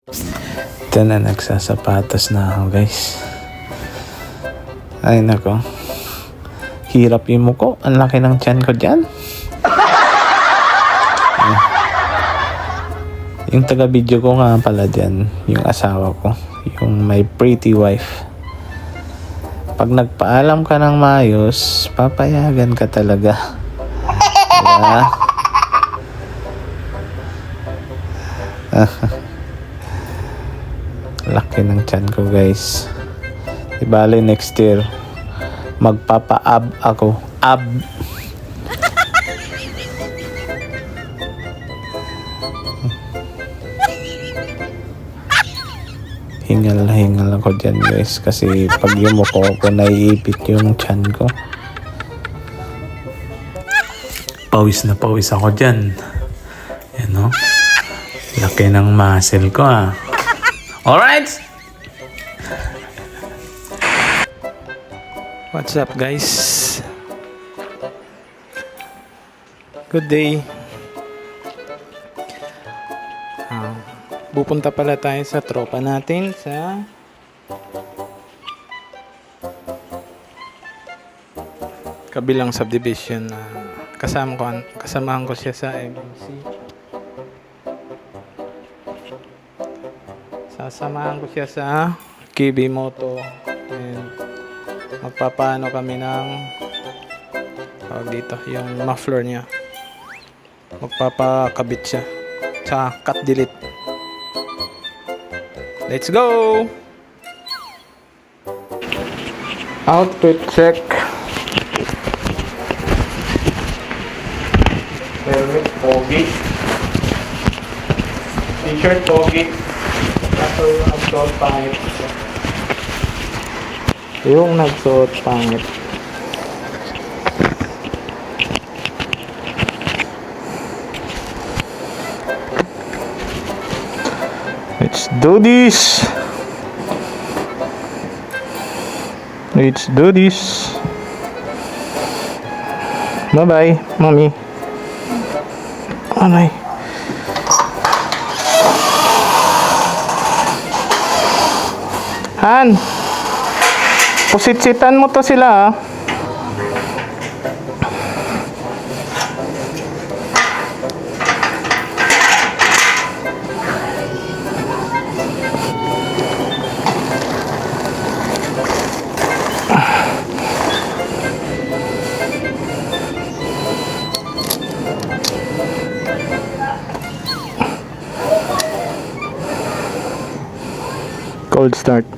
Ito na, nagsasapatos na ako guys. Ay nako, hirap yung muko. Ang laki ng tiyan ko dyan. Yung taga-video ko nga pala dyan, yung asawa ko, yung my pretty wife. Pag nagpaalam ka ng maayos, papayagan ka talaga. Diba? Laki ng tiyan ko guys. Ibali next year magpapa-ab ako. Ab. Hingal ako dyan guys, kasi pag yumuko ko naiipit yung tiyan ko. Pawis na pawis ako dyan. Yan o. Laki ng muscle ko ah. Alright! What's up guys? Good day. Pupunta pala tayo sa tropa natin sa kabilang subdivision na kasamahan ko siya sa MMC. Sasamahan ko siya sa KB Moto and magpapaano kami ng dito yung muffler niya. Magpapakabit siya sa cut delete. Let's go! Outfit check. Helmet, pogi. T-shirt, pogi. Kaso nagsuot pangit. Yung nagsuot pangit. Let's do this. Let's do this. Bye bye, mommy. Anay. Han, pusit-sitan mo to sila ah. Cold start.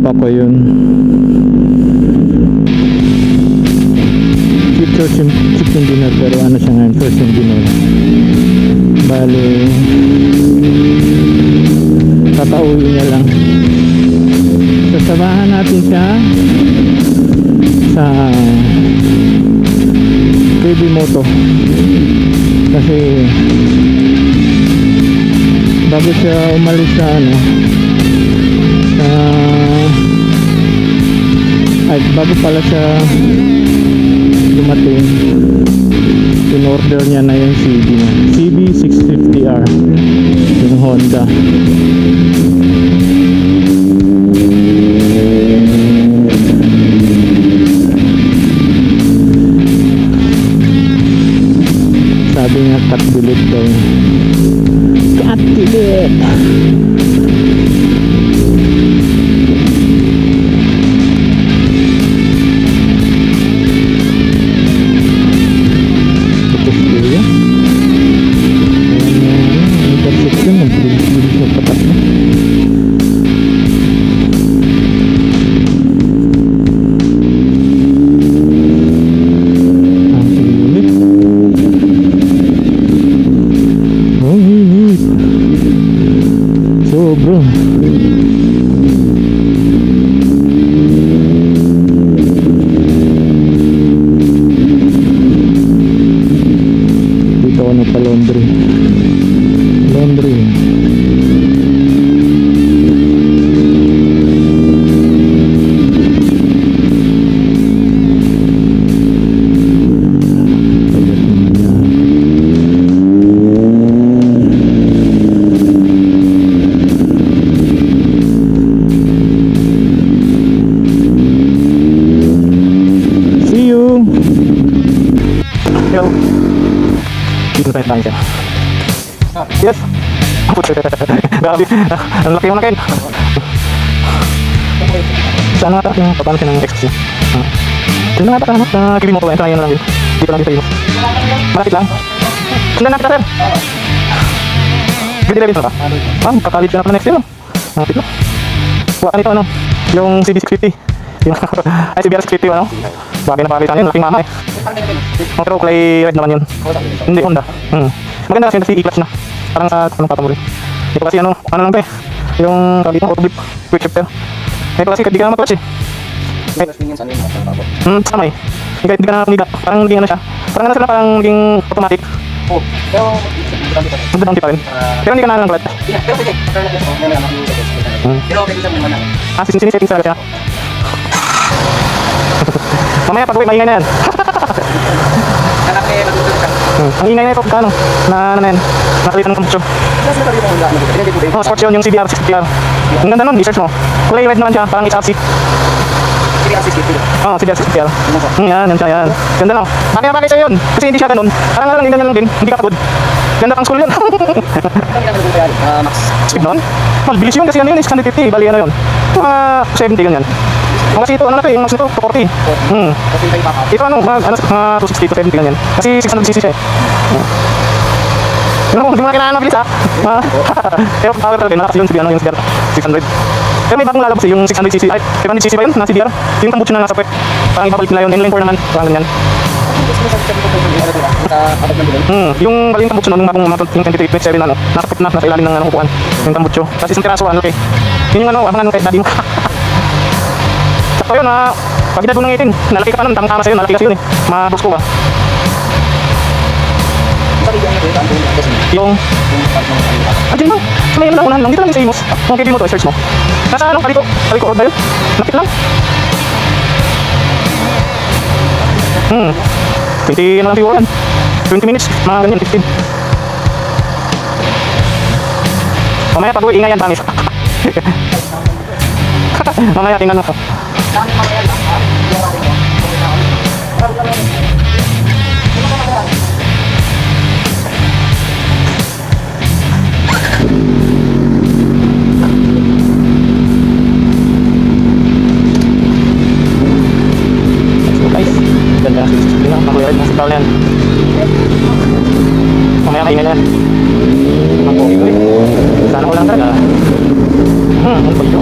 papa ko yun. Chief engineer, pero ano siya ngayon, first engineer. Bali, tatauwi niya lang. Sasamahan natin siya sa KB Moto kasi bago siya umalis sa ano bago pala siya dumating, in-order niya na yung CB niya, CB 650R, yung Honda. Sabi nga cut delete daw, cut delete. Sobra. Dito ako nagpa-laundry. Hello. Dito tayo tayo siya. Yes. Grabe. Ang laki mo na kayo. Saan nga ata yung paano siya ng exit niya? Saan nga ata ka na KB Moto? Ito na lang din. Dito lang dito yun. Malapit lang. Sundan na kita, sir. Grade 11 na ba? Kakalit ka na pala next year. Malapit lang. Kuha ka nito ano? Yung CB650. Yung ay CBR650 ano? Bagay na palitan yun. Laking mama eh. Pero clay red naman yun. Hindi, Honda. Maganda kasi yung E-clutch na. Parang sa anong papa mo rin. Ito kasi ano lang to eh. Yung tawag dito, auto blip, quick shifter. Ito kasi di ka na mag-clutch eh. Sama eh. Kahit di ka na kumida. Parang hindi ano siya. Parang ano sila, parang naging automatic. Pero Down pa rin. Pero hindi ka na lang clutch. pero pwede. Pero okay sa mga na. Sinisetting sa siya. Mamaya pag-uwi, maingay na yan. Anak eh matutulog ka. Ang ingay na ito, kano? Na yan, nakalitan ng kamputso. Kasi na dito Honda. Oh, sports yun, yung CBR 650R. Ang ganda nun, research mo. Kulay red naman siya, parang HRC. Oh, CBR 650R. Yan siya, yan. Ganda lang. Bakit na bagay sa'yo yun? Kasi hindi siya ganun. Parang lang din, hindi ka pagod. Ganda pang school yun. Max. Speed nun? Bilis yun kasi ano yun, 650, bali ano yun. Mga 70 ganyan. Kasi ito, ano na ito, yung mas nito, 240. Ito ano, mga 260 to 70 ganyan. Kasi 600cc siya eh. Ano, hindi mo na kailangan mabilis ha. Pero power talaga, nakakas yun, yung CBR 600. Pero may bagong lalabas eh, yung 600cc, ay 700cc ba yun, na CBR? Yung tambutso na nasa puwet. Parang ibabalik nila yun, inline 4 naman, parang ganyan. Yung baling tambutso nun, yung bagong yung 2327 ano, nasa puwet na, nasa ilalim ng upuan. Yung tambutso, kasi isang piraso, ano, okay. Yun yung ano, ang ano, kahit daddy mo. Sakto yun ha, pag edad mo ng 18, nalaki ka pa nun, tama sa'yo, nalaki kasi yun eh, mabus ko ba? Yung dyan lang, may ano lang, unahan lang, dito lang yung sa Imos. Kung KB mo to, search mo. Nasa ano, Calico road ba yun? Lapit lang. 20 ano lang siguro yan, 20 minutes, mga ganyan, 15. Mamaya pag uwi, ingay yan, pangis. Mamaya tingnan mo. So guys, ganda na sila, makuyarid na sa tao na yan. Mamaya kaingay na yan. Ang pogi ko eh. Sana ko lang talaga. Ano ba ito?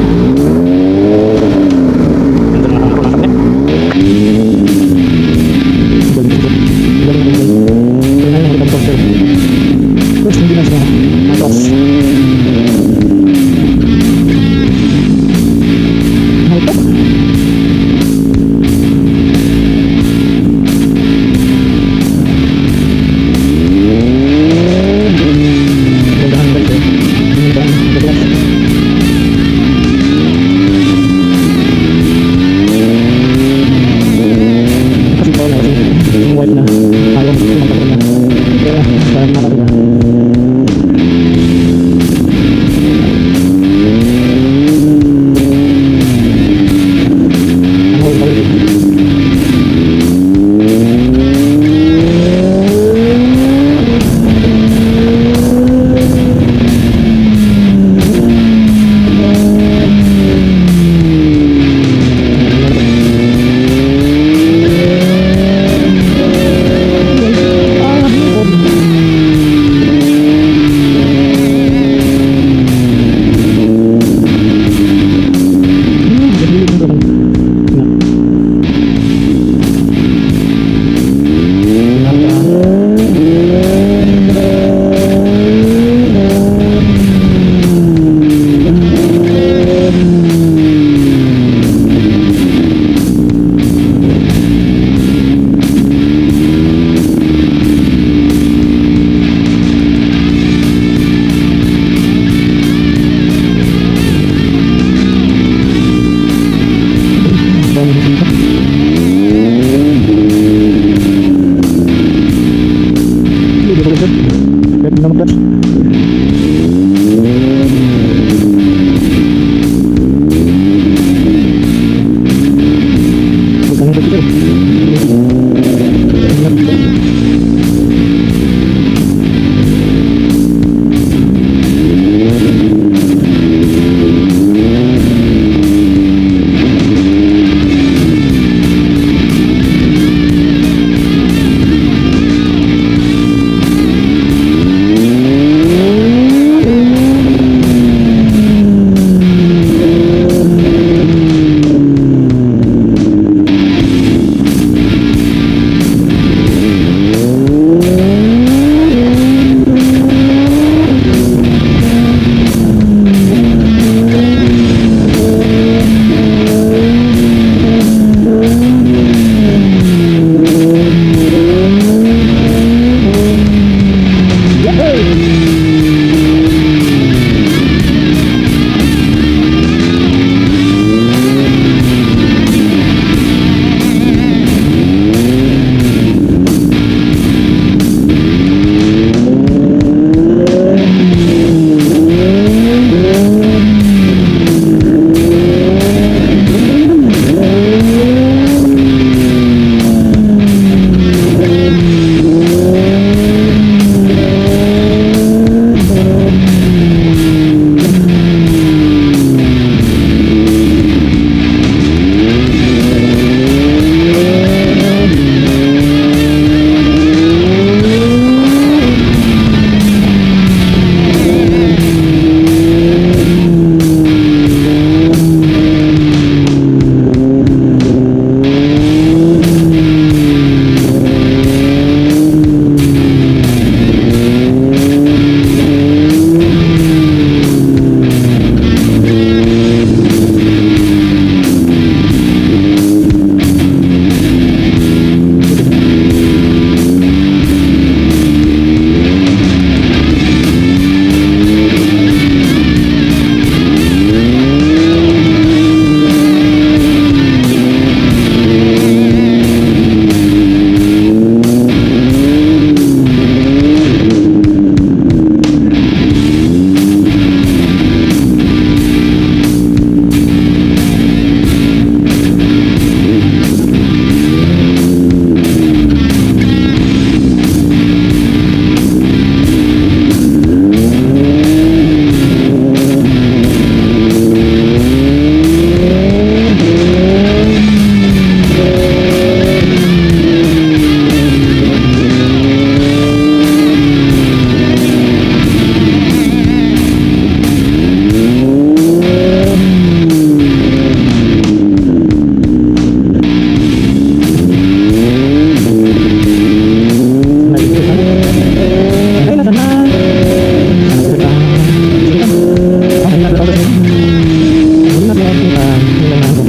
Ilan na ako.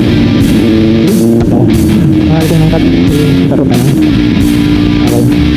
Ako. Mahal ko ng cut. Taro ka na. Okay.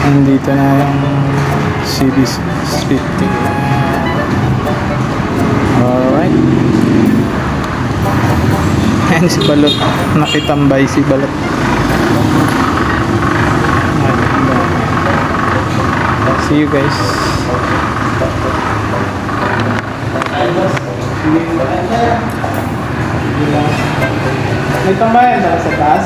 Nandito na yung CB650. Alright. Ayan si Balot. Nakitambay si Balot. See you guys. May tambayan ba sa taas?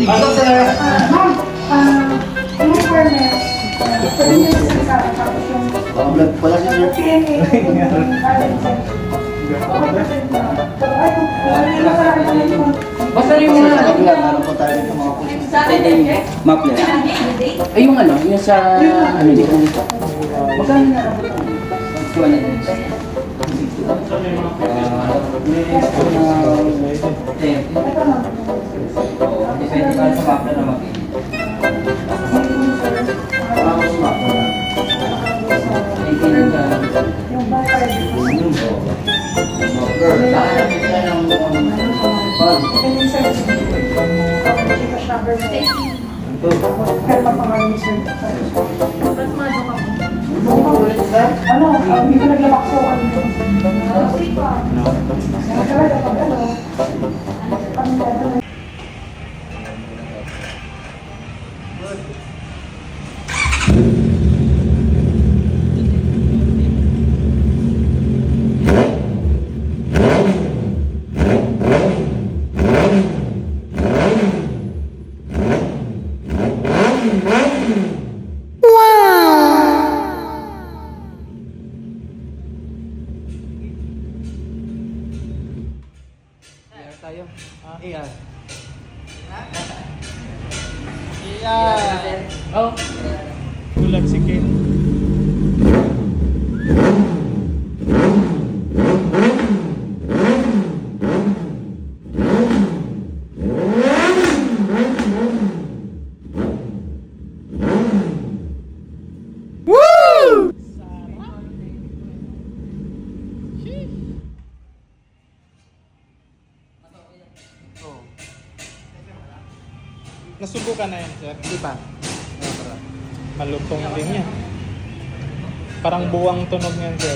Pasok sir. Yung permit, ito rin yung sinasabi, tapos yung Wala siya sir. PNA, Basta yung Sir, sa mga kabila, meron po tayo dito mga pulis. mapler. Ay, yung ano, yung sa ano dito. Magkano na ako? 200. Depende pa sa mapler na mapili. yung buffer, and yung certificate, tapos yung cash number mo, pero mapangalan yung certificate. Ano, hindi ko naglabak so ano yun. Talaga pag ano, Tayo. Iyan. Oh. Bulag si Ken. Nasubukan na yan, sir. Di ba? Malutong din yan. Parang buwang tunog yan, sir.